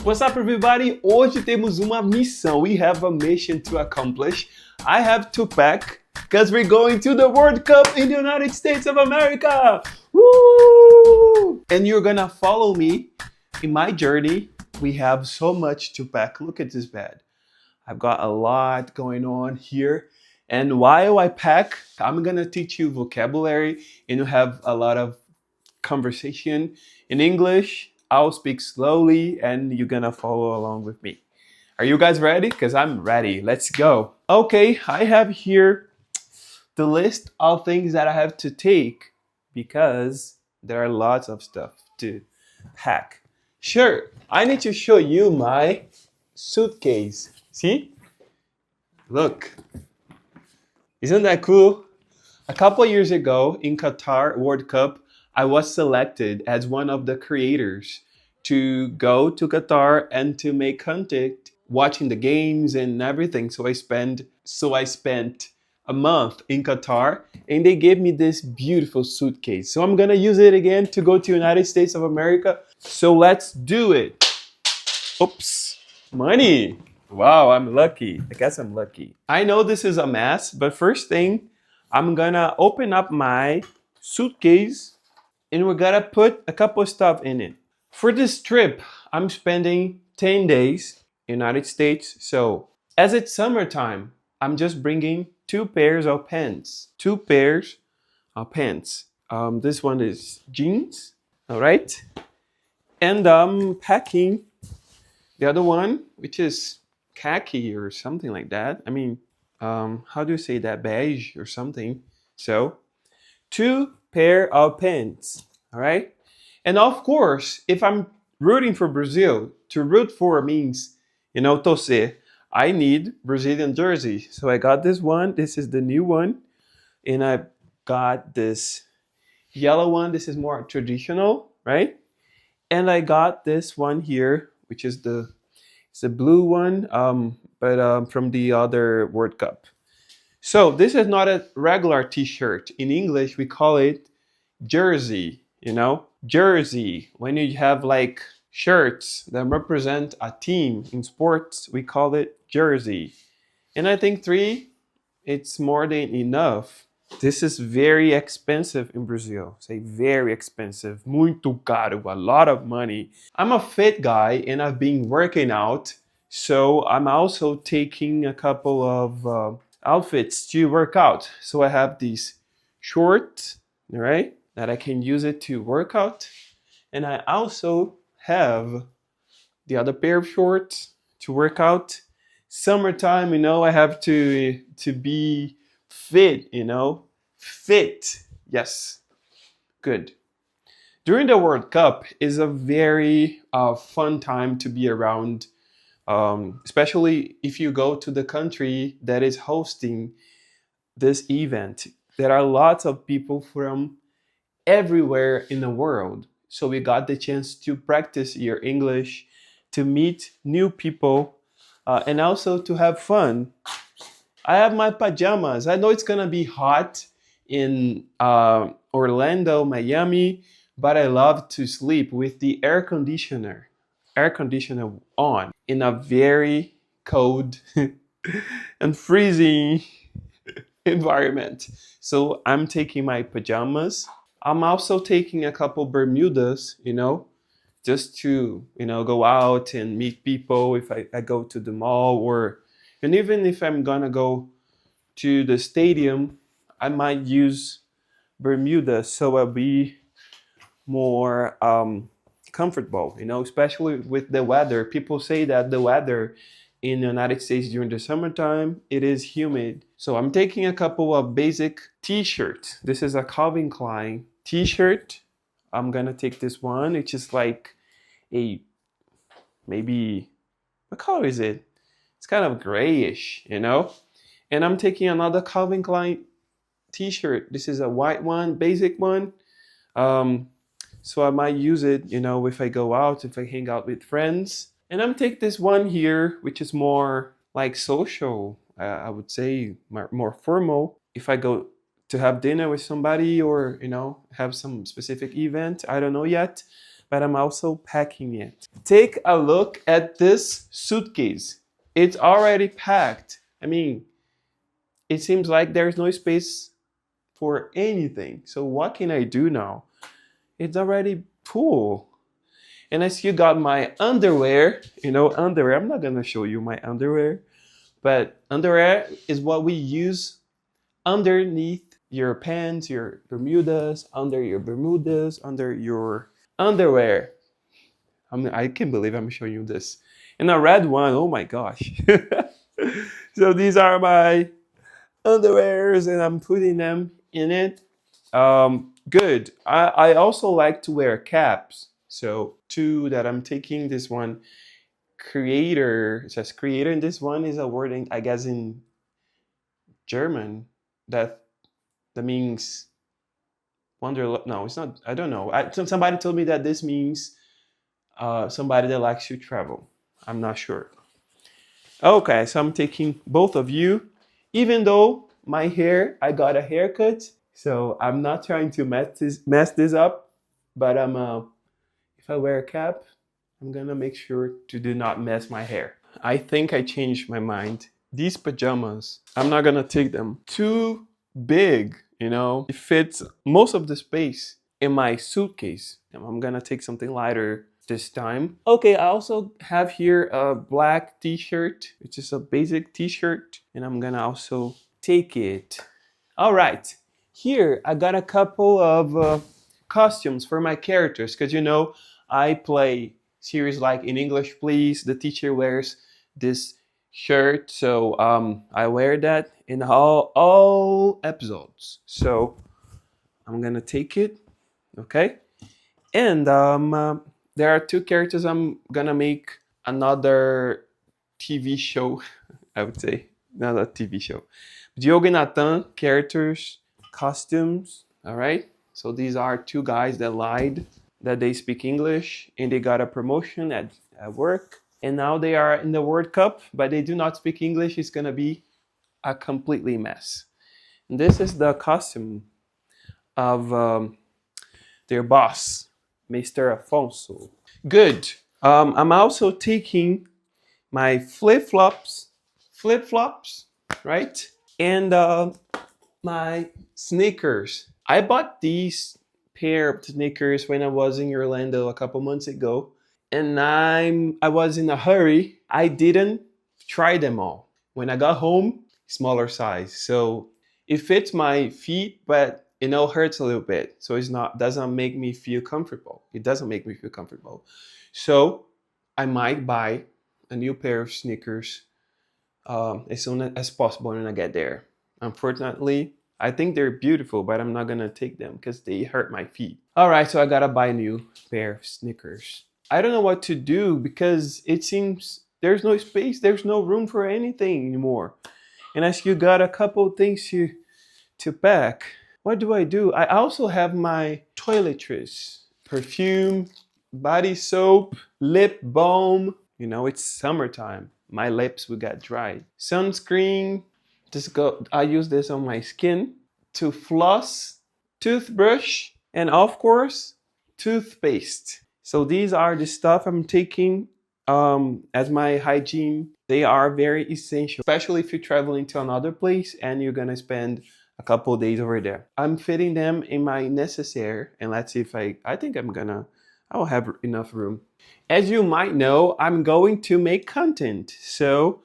What's up, everybody? Hoje temos uma missão. We have a mission to accomplish. I have to pack because we're going to the World Cup in the United States of America. Woo! And you're gonna follow me in my journey. We have so much to pack. Look at this bag. I've got a lot going on here. And while I pack, I'm gonna teach you vocabulary and you have a lot of conversation in English. I'll speak slowly and you're gonna follow along with me. Are you guys ready? Because I'm ready. Let's go. Okay, I have here the list of things that I have to take because there are lots of stuff to pack. Sure, I need to show you my suitcase. See? Look. Isn't that cool? A couple of years ago in Qatar World Cup, I was selected as one of the creators to go to Qatar and to make content watching the games and everything. So I spent a month in Qatar and they gave me this beautiful suitcase. So I'm gonna use it again to go to United States of America. So let's do it. Oops, money. Wow, I'm lucky. I guess I'm lucky. I know this is a mess, but first thing, I'm gonna open up my suitcase and we're gonna put a couple of stuff in it. For this trip, I'm spending 10 days in the United States. So as it's summertime, I'm just bringing 2 pairs of pants. 2 pairs of pants. This one is jeans, all right? And I'm packing the other one, which is khaki or something like that. I mean, how do you say that? Beige or something. So 2 pair of pants, all right? And of course, if I'm rooting for Brazil, to root for means, torcer, I need Brazilian jersey. So I got this one. This is the new one. And I got this yellow one. This is more traditional, right? And I got this one here, which is it's a blue one, but from the other World Cup. So this is not a regular t-shirt. In English, we call it jersey, jersey. When you have like shirts that represent a team in sports, we call it jersey. And I think 3, it's more than enough. This is very expensive in Brazil. Say very expensive. Muito caro, a lot of money. I'm a fit guy and I've been working out. So I'm also taking a couple of outfits to work out. So I have these shorts, all right, that I can use it to work out. And I also have the other pair of shorts to work out. Summertime, I have to be fit, fit. Yes, good. During the World Cup is a very fun time to be around, especially if you go to the country that is hosting this event. There are lots of people from everywhere in the world. So we got the chance to practice your English, to meet new people, and also to have fun. I have my pajamas. I know it's gonna be hot in Orlando, Miami, but I love to sleep with the air conditioner on in a very cold and freezing environment. So I'm taking my pajamas. I'm also taking a couple Bermudas, just to, go out and meet people if I go to the mall and even if I'm gonna go to the stadium, I might use Bermuda so I'll be more comfortable, especially with the weather. People say that the weather in the United States during the summertime, it is humid. So I'm taking a couple of basic t-shirts. This is a Calvin Klein t-shirt. I'm gonna take this one, which is like maybe, what color is it? It's kind of grayish, And I'm taking another Calvin Klein t-shirt. This is a white one, basic one. So I might use it, if I go out, if I hang out with friends. And I'm taking this one here, which is more like social, I would say, more formal. If I go to have dinner with somebody or, have some specific event, I don't know yet. but I'm also packing it. Take a look at this suitcase. It's already packed. I mean, it seems like there's no space for anything. So what can I do now? It's already full. And I still got my underwear. You know, underwear. I'm not gonna show you my underwear, but underwear is what we use underneath your pants, your Bermudas, under your Bermudas, under your underwear. I can't believe I'm showing you this. And a red one, oh my gosh. So these are my underwears and I'm putting them in it. Good. I also like to wear caps. So two that I'm taking, this one, creator, it says creator, and this one is a word in, I guess in German that means wonder. No, it's not. I don't know. Somebody told me that this means somebody that likes to travel. I'm not sure. Okay, so I'm taking both of you, even though my hair, I got a haircut, so I'm not trying to mess this up, but if I wear a cap, I'm gonna make sure to do not mess my hair. I think I changed my mind. These pajamas, I'm not gonna take them. Too big, you know? It fits most of the space in my suitcase. I'm gonna take something lighter this time. Okay, I also have here a black t-shirt, which is a basic t-shirt, and I'm gonna also take it. All right, here I got a couple of costumes for my characters, because you know, I play series like In English Please. The teacher wears this shirt, so I wear that in all episodes. So I'm gonna take it, okay? And there are two characters I'm gonna make another TV show, I would say, not a TV show. Diogo and Nathan characters, costumes, all right? So these are two guys that lied that they speak English and they got a promotion at work. And now they are in the World Cup, but they do not speak English. It's gonna be a completely mess. And this is the costume of their boss, Mr. Afonso. Good. I'm also taking my flip-flops, right? And my sneakers. I bought these pair of sneakers when I was in Orlando a couple months ago, and I was in a hurry. I didn't try them all. When I got home, smaller size, so it fits my feet, but it hurts a little bit. So doesn't make me feel comfortable. It doesn't make me feel comfortable. So I might buy a new pair of sneakers as soon as possible when I get there. Unfortunately, I think they're beautiful, but I'm not gonna take them because they hurt my feet. All right, so I gotta buy a new pair of sneakers. I don't know what to do because it seems there's no space, there's no room for anything anymore. And I still got a couple things to pack. What do? I also have my toiletries, perfume, body soap, lip balm. You know, it's summertime. My lips will get dry. Sunscreen. I use this on my skin. To floss, toothbrush, and of course, toothpaste. So these are the stuff I'm taking as my hygiene. They are very essential, especially if you're traveling to another place and you're gonna spend a couple of days over there. I'm fitting them in my necessaire, and let's see if I think I will have enough room. As you might know, I'm going to make content. So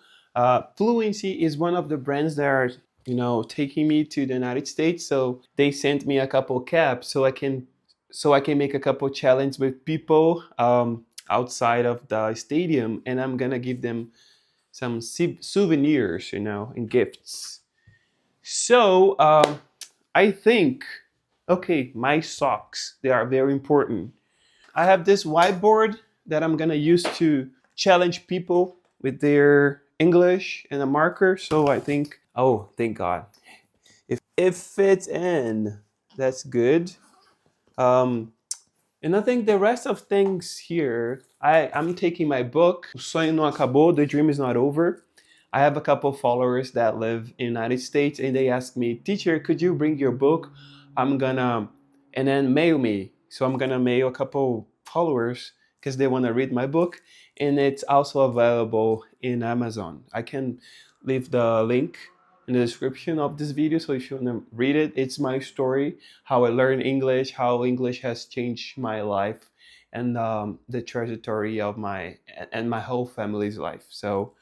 Fluency is one of the brands that are, taking me to the United States. So they sent me a couple caps so I can make a couple challenges with people outside of the stadium, and I'm gonna give them some souvenirs, and gifts. So I think, okay, my socks, they are very important. I have this whiteboard that I'm gonna use to challenge people with their English and a marker. So I think, oh, thank God. If it fits in, that's good. And I think the rest of things here, I'm taking my book, O Sonho Não Acabou, The Dream Is Not Over. I have a couple of followers that live in the United States, and they ask me, teacher, could you bring your book? And then mail me. So I'm gonna mail a couple followers because they want to read my book, and it's also available in Amazon. I can leave the link in the description of this video, so if you want to read it, it's my story, how I learned English, how English has changed my life, and the trajectory of my whole family's life. So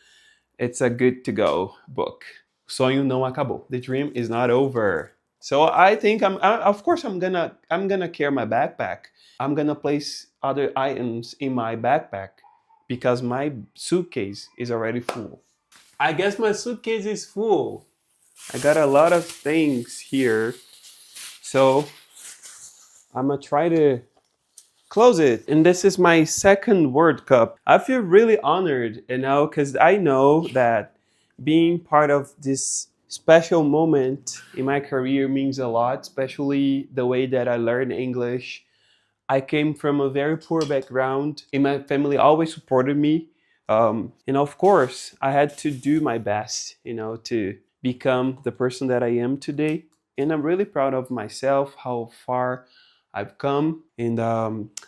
it's a good to go book. O sonho não acabou. The dream is not over. So I think of course I'm gonna carry my backpack. I'm gonna place other items in my backpack because my suitcase is already full. I guess my suitcase is full. I got a lot of things here. So I'm gonna try to close it. And this is my second World Cup. I feel really honored, because I know that being part of this special moment in my career means a lot, especially the way that I learned English. I came from a very poor background, and my family always supported me. And of course, I had to do my best, to become the person that I am today. And I'm really proud of myself, how far I've come. And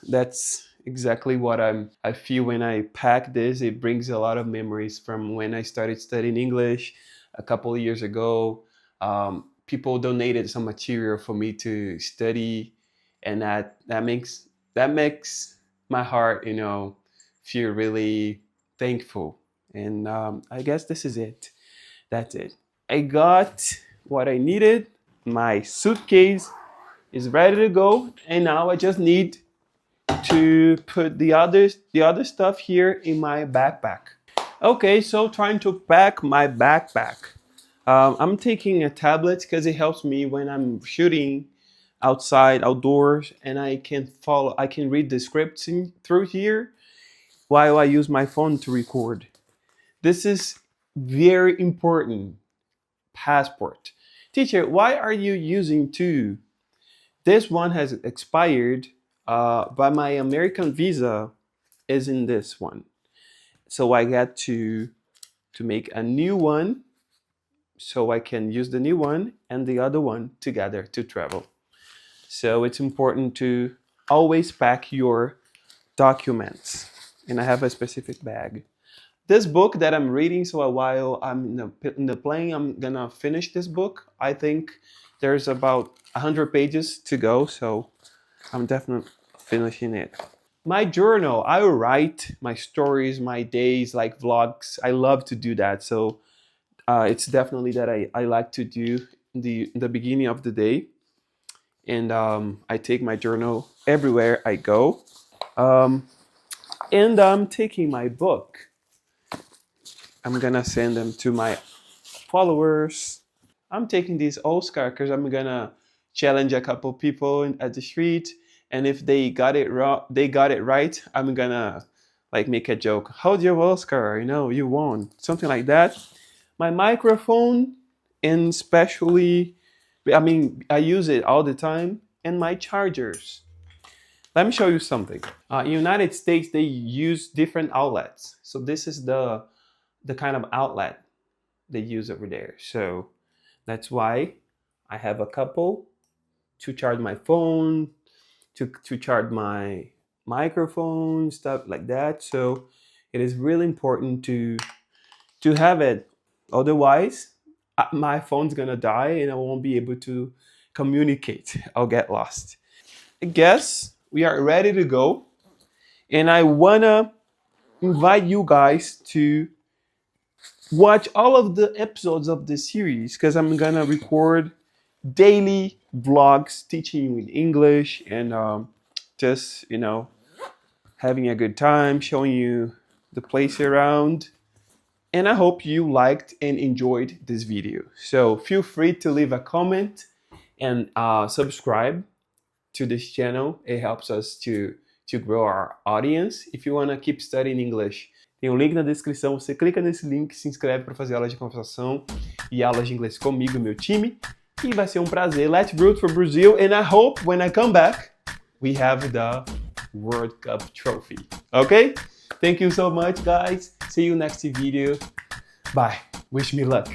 that's exactly what I feel when I pack this. It brings a lot of memories from when I started studying English a couple of years ago. People donated some material for me to study, and that makes my heart, feel really thankful. And I guess this is it. That's it. I got what I needed. My suitcase is ready to go, and now I just need to put the other stuff here in my backpack. Okay, so trying to pack my backpack. I'm taking a tablet because it helps me when I'm shooting outdoors, and I can read the scripts through here while I use my phone to record. This is very important. Passport. Teacher, why are you using two? This one has expired, but my American visa is in this one. So I got to make a new one so I can use the new one and the other one together to travel. So it's important to always pack your documents. And I have a specific bag. This book that I'm reading, so while I'm in the plane, I'm gonna finish this book. I think there's about 100 pages to go, so I'm definitely finishing it. My journal, I write my stories, my days, like vlogs. I love to do that, so it's definitely that I like to do in the beginning of the day. And I take my journal everywhere I go. And I'm taking my book. I'm gonna send them to my followers. I'm taking this Oscar because I'm gonna challenge a couple people at the street, and if they got it right, I'm gonna make a joke. How's your Oscar? You won. Something like that. My microphone, and especially, I use it all the time, and my chargers. Let me show you something. In the United States, they use different outlets. So this is the kind of outlet they use over there. So that's why I have a couple to charge my phone, to charge my microphone, stuff like that. So it is really important to have it. Otherwise, my phone's gonna die and I won't be able to communicate. I'll get lost. I guess we are ready to go. And I wanna invite you guys to watch all of the episodes of this series, because I'm gonna record daily vlogs teaching you in English and just having a good time, showing you the place around. And I hope you liked and enjoyed this video. So feel free to leave a comment and subscribe to this channel. It helps us to grow our audience. If you want to keep studying English, tem um link na descrição. Você clica nesse link, se inscreve para fazer aulas de conversação e aulas de inglês comigo e meu time. E vai ser um prazer. Let's root for Brazil. And I hope when I come back, we have the World Cup trophy. Okay? Thank you so much, guys. See you next video. Bye. Wish me luck.